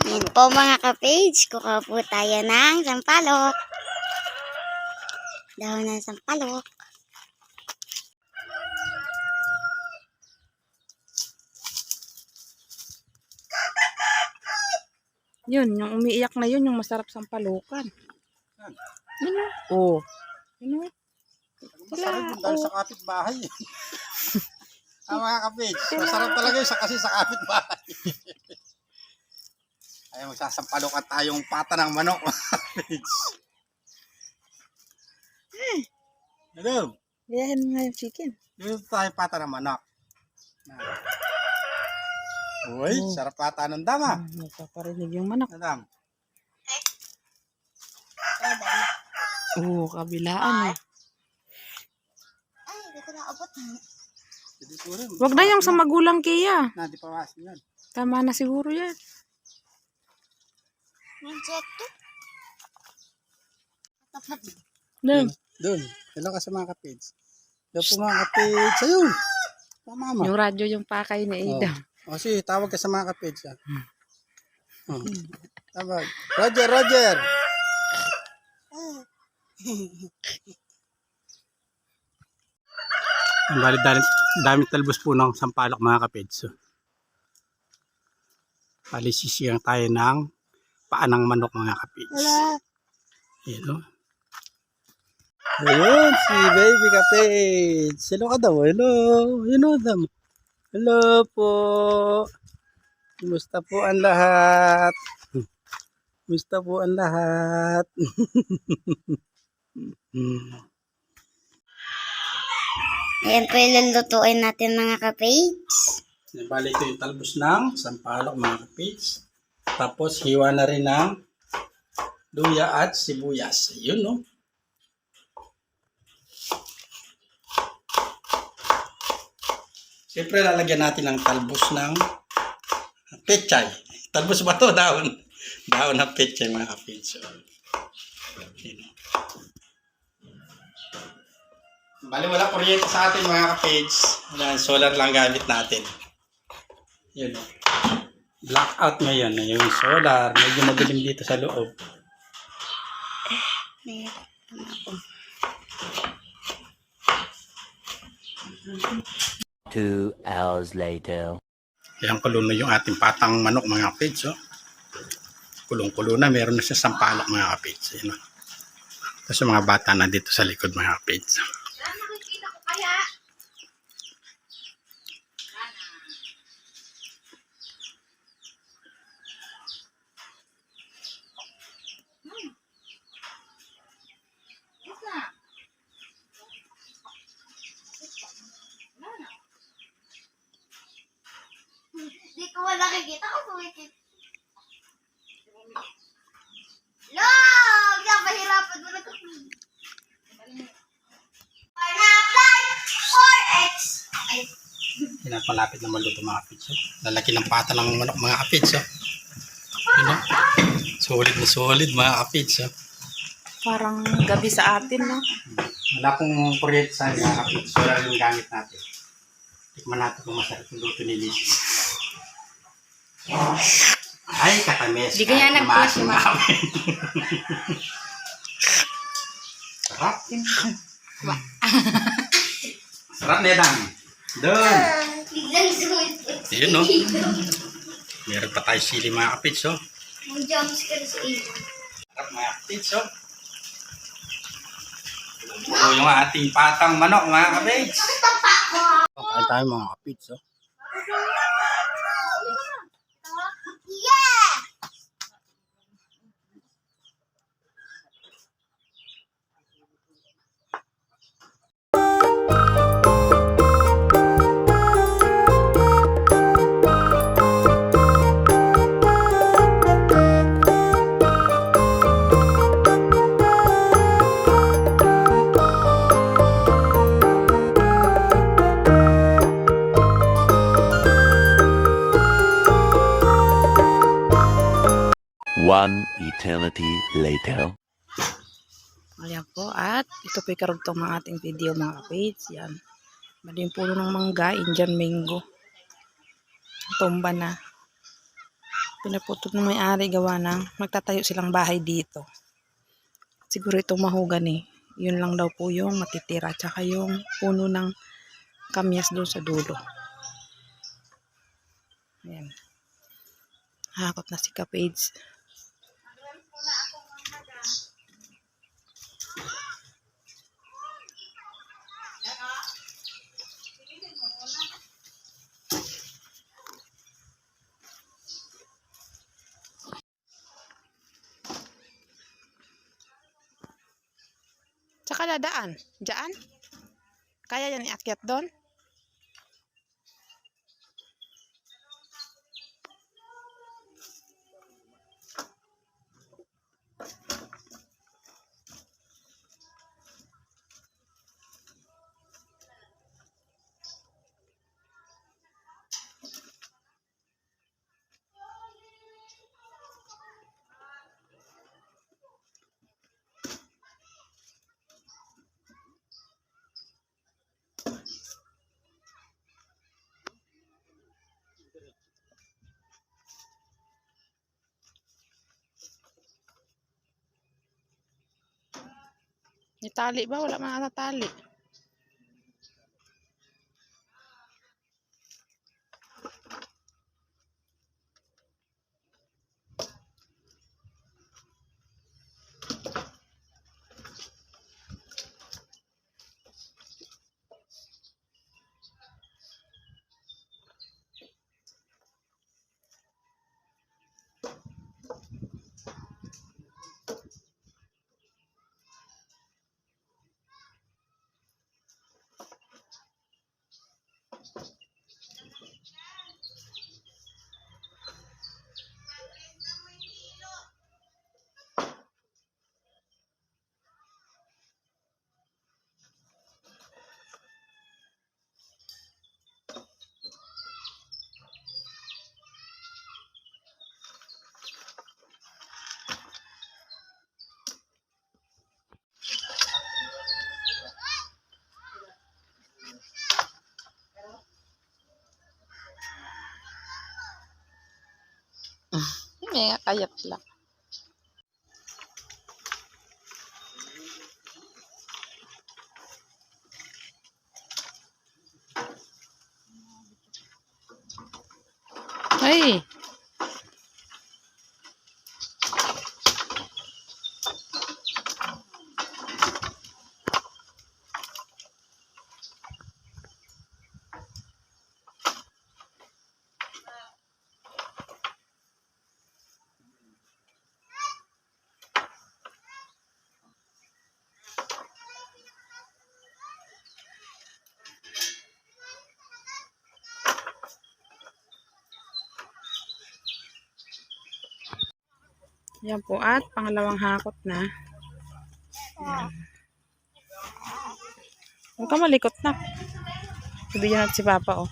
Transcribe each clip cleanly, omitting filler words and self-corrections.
Yan po mga ka-page, kukuha po tayo ng sampalok. Dahon ng sampalok. Yun, yung umiiyak na yun, yung masarap sampalukan. Yun o. Oh. Yun o. Masarap yung dahil sa kapitbahay. Mga kapage, masarap talaga yun kasi sa kapitbahay. Ay, magsasampalokan tayong pata ng manok. Ano? Yahin nga yung chicken. Dito tayo pata ng manok. Uy, sarap pata ng dama. Napaparinig yung manok. Nadang. Oo, kabilaan eh. Ay, hindi ko naabot. Wag na yung sa magulang Kaya. Na, di pa wasin yan. Tama na siguro yan. Injecto. Tapat. Doon. Hello ka sa mga kapage. Hello po mga kapage. Ayun. Mama. Yung radyo yung pakay ni Ada. O sige, tawag ka sa mga kapage. Tawag. Roger, Roger. Bali, dami talbos po ng sampalok mga kapage. Bali, sisiyang tayo ng paanang manok mga kapage. Ayan o. Ayun, si baby kapage. Hello ka daw. Hello. Hello daw. Hello po. Kumusta po ang lahat? Kumusta po ang lahat? Ayan po yung lulutuin natin mga ka-page. Bali ito yung talbos ng sampalok mga kapage. Tapos hiwa na rin ng luya at sibuyas. Ayun no. Siyempre lalagyan natin ng talbos ng pechay. Talbos ba to? Dahon. Dahon ng pechay mga kapage. So, bali wala kuryente sa atin mga kapage. Solar lang gamit natin. Yun. Blackout ngayon. Yung solar. Medyo madilim dito sa loob. Two hours later. Ayan, kulo na yung ating patang manok mga kapage. Oh. Kulong-kulo na. Meron na siya sampalok mga kapage. Ayan, oh. Tapos yung mga bata na dito sa likod mga kapage. Nakikita ko kaya. Hindi ko wala nakikita ko kumikita. Log! Napahirapan mo na ito. Pineapple 4X. Ay. Pinapalapit na maluto mga kapage. Oh. Lalaki ng pata ng manok mga kapage. Oh. Yun, oh. Solid na solid mga kapage. Oh. Parang gabi sa atin, no? Wala pong kuryente sa mga kapage. Solar yung gamit natin. Tikman natin kung masarap yung luto ni Lisis. Ay, katamis. Di kaya nag-flash ma. Sarap. Sarap na yan. Doon. Biglang sumit. Yun, no? Meron pa tayo sili mga kapits, oh. Ang jumpscare sa iyo. Sarap mga kapits, oh. Ito yung ating patang manok mga kapits. Kain tayo mga kapits, oh. Yeah! One eternity later. Ayan po. At ito po ikarugtong ng ating video mga kapage. Yan. Mali yung puno ng mangga. Indian mango. Tumba na. Pinaputol ng may-ari gawa ng magtatayo silang bahay dito. Siguro itong mahogany, yun lang daw po yung matitira. Tsaka yung puno ng kamyas doon sa dulo. Ayan. Hakot na si Kapage. Tsaka dadaan. Diyan? Kaya yan iakyat doon? May tali ba? Wala man ata tali. May kayat lang. Ay! Yan po at pangalawang hakot na. Yan. Huwag ka malikot na. Bibigyan natin si Papa, oh.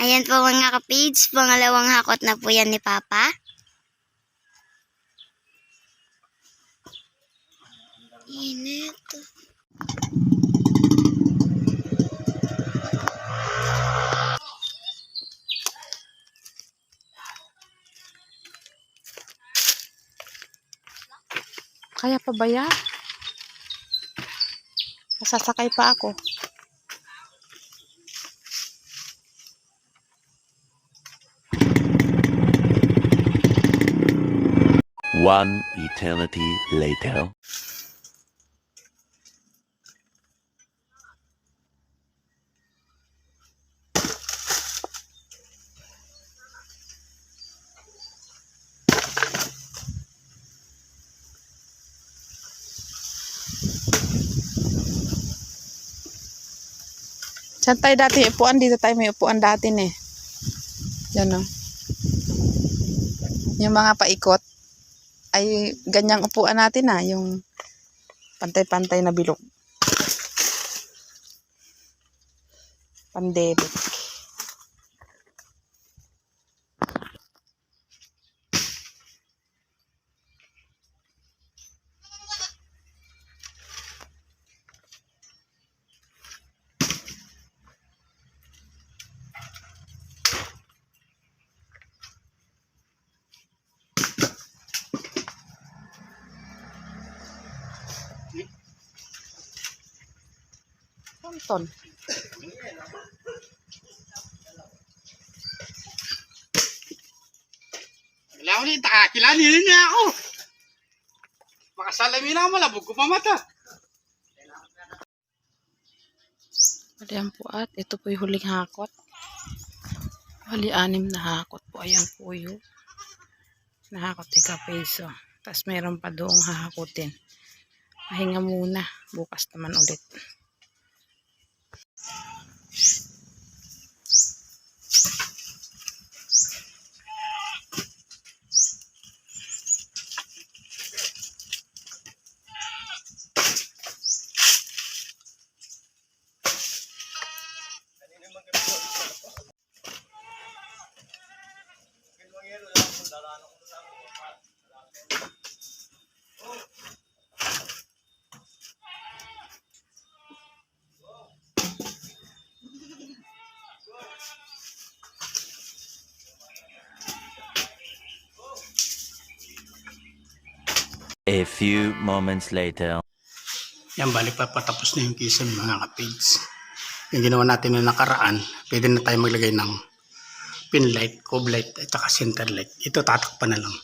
Ayan po mga kapage, pangalawang hakot na po yan ni Papa. Init. Kaya pa ba yan? Masasakay pa ako. One eternity later. Saan tayo dati upuan? Dito tayo may upuan dati eh. Yan o. Yung mga paikot ay ganyang upuan natin yung pantay-pantay na bilog. Pandemic. Tonton. Wala ko ulit, kilalinin niya ako. Baka salamin ako, malabog ko pa mata. Ayan po at ito po yung huling hakot. Hali 6 na hakot po. Ayan po yung nahakot ni Kapeso. Tapos meron pa doong hahakutin. Pahinga muna. Bukas naman ulit. A few moments later. Yan, balik pa patapos na yung kisame mga ka-page. Yung ginawa natin na nakaraan, pwede na tayo maglagay ng pin light, cove light, at saka center light. Ito tatakpan na lang.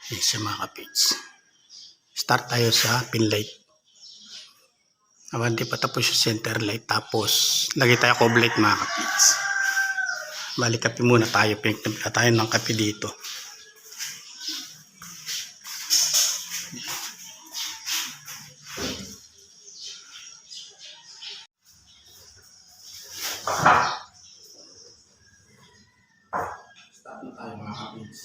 Yan siya mga ka-page. Start tayo sa pin light. Abante pa tapos yung center light. Tapos, lagay tayo cove light mga ka-page. Balik kape muna tayo. Pinagtabla tayo ng kape dito. Start na tayo mga ka-page.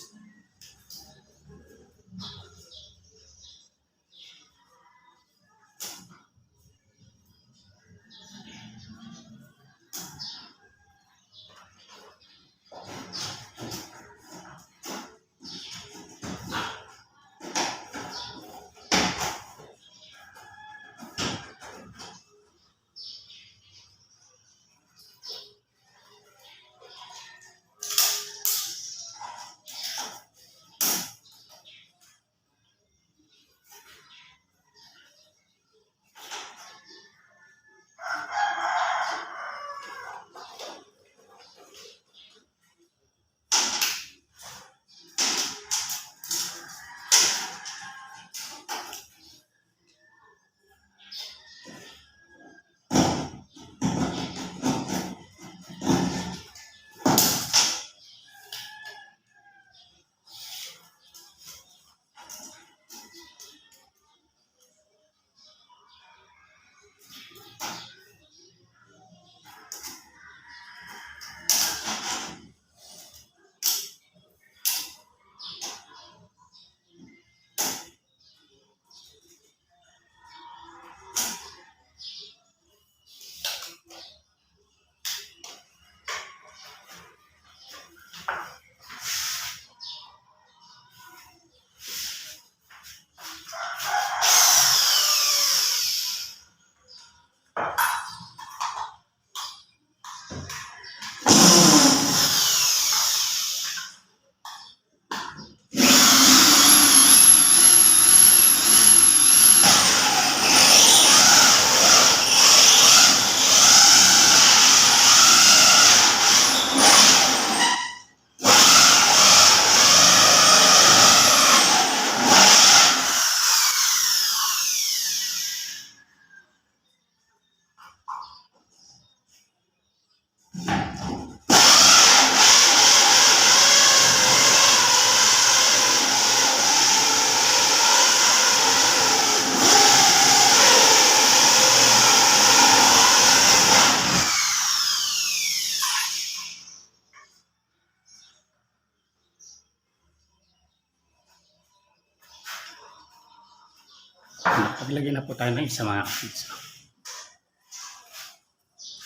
Paglagay na po tayo ng isa mga kapids.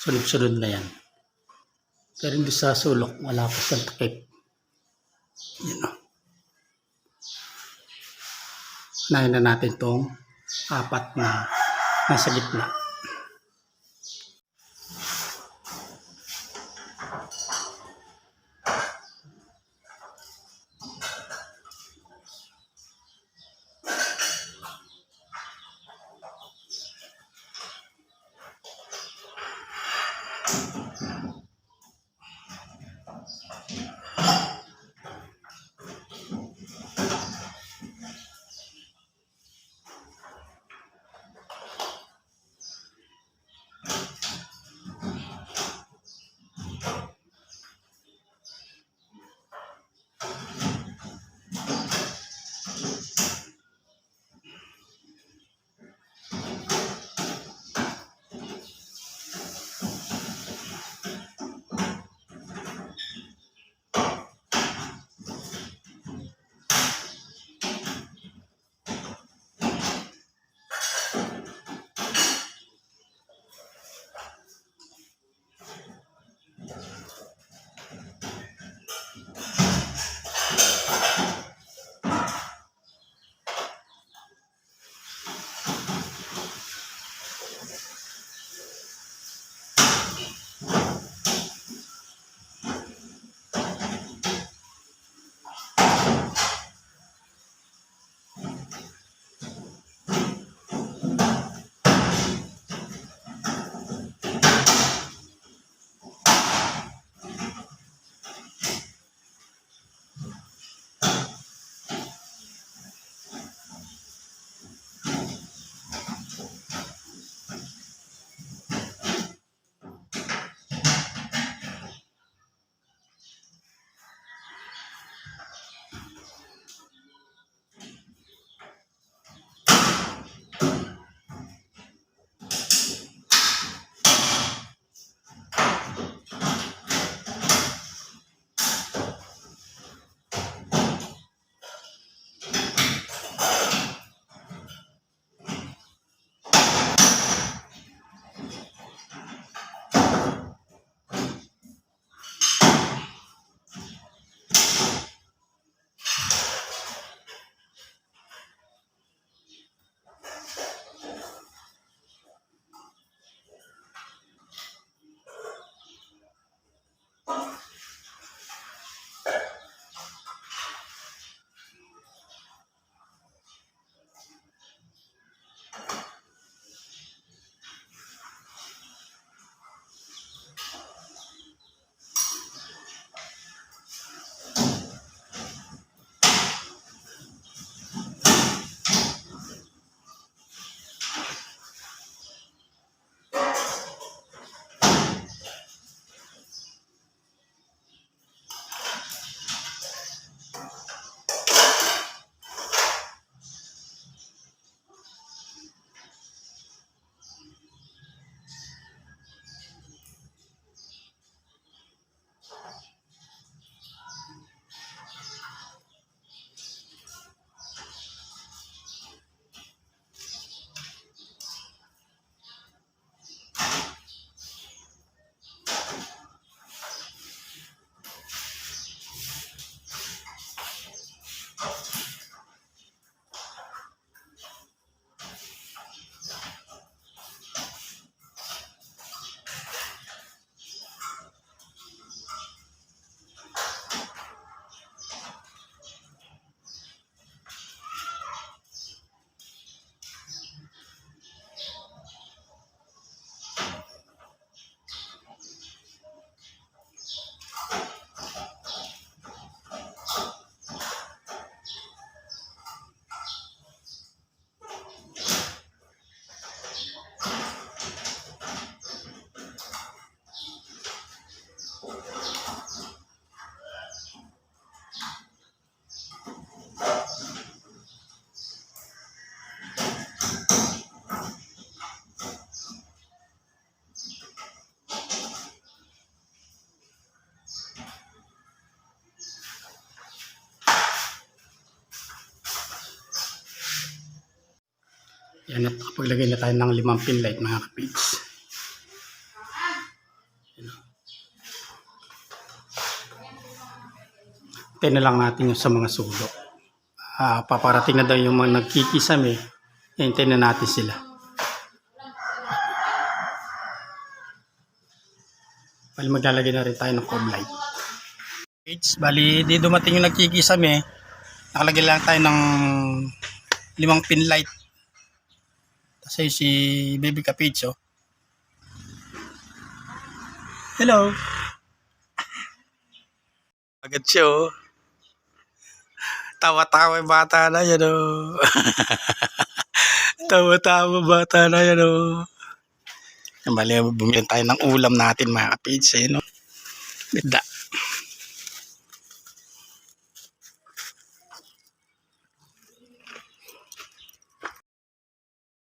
Sunod-sunod na yan. Pero hindi sa sulok, wala pa siyang takip. Yan o. Unahin na natin itong apat na nasa gitna. Yan at nakapaglagay na tayo ng 5 pin light mga kapage. Hintayin na lang natin yung sa mga sulok. Paparating na daw yung mga nagkikisame. Hintayin na natin sila. Bali maglalagay na rin tayo ng cob light. Bali di dumating yung nagkikisame. Nakalagay lang tayo ng 5 pin light. Kasi si Baby Kapage, oh. Hello. Agad siya, oh. Tawa-tawa yung bata na yan, oh. Tawa-tawa bata na yan, oh. Bali, bumili tayo ng ulam natin, mga kapage, eh, no? Bida.